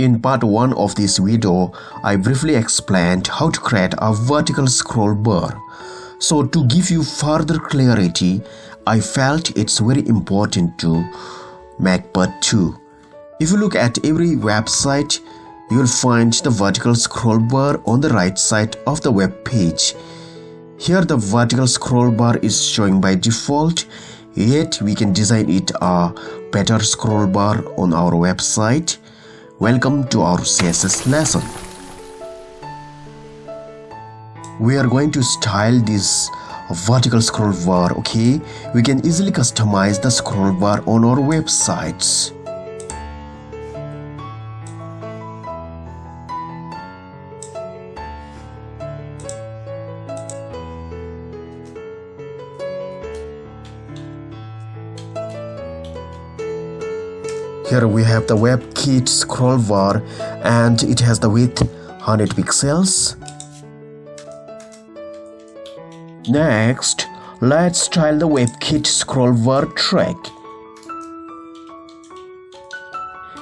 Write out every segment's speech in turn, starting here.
In part 1 of this video, I briefly explained how to create a vertical scroll bar. So to give you further clarity, I felt it's very important to make part 2. If you look at every website, you will find the vertical scroll bar on the right side of the web page. Here the vertical scroll bar is showing by default, yet we can design it a better scroll bar on our website. Welcome to our CSS lesson. We are going to style this vertical scroll bar, okay? We can easily customize the scroll bar on our websites. Here we have the WebKit scroll bar and it has the width 100 pixels. Next, let's style the WebKit scroll bar track.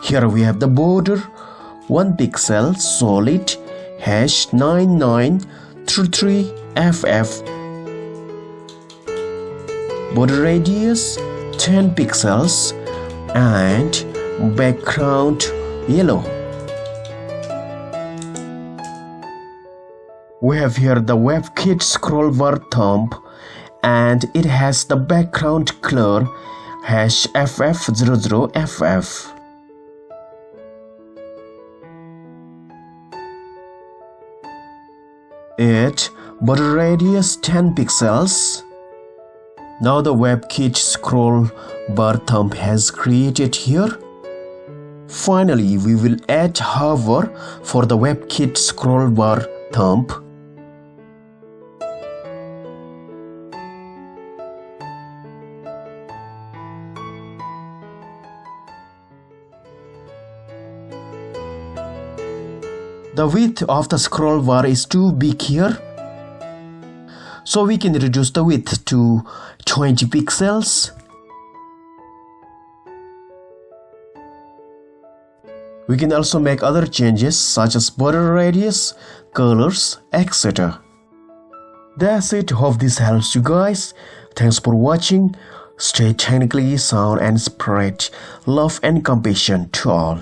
Here we have the border 1 pixel solid #9933FF. Border radius 10 pixels and background yellow. We have here the WebKit scroll bar thumb and it has the background color #FF00FF. It border radius 10 pixels. Now the WebKit scroll bar thumb has created here. Finally, we will add hover for the WebKit scroll bar thumb. The width of the scroll bar is too big here, so we can reduce the width to 20 pixels. We can also make other changes such as border radius, colors, etc. That's it. Hope this helps you guys. Thanks for watching. Stay technically sound and spread love and compassion to all.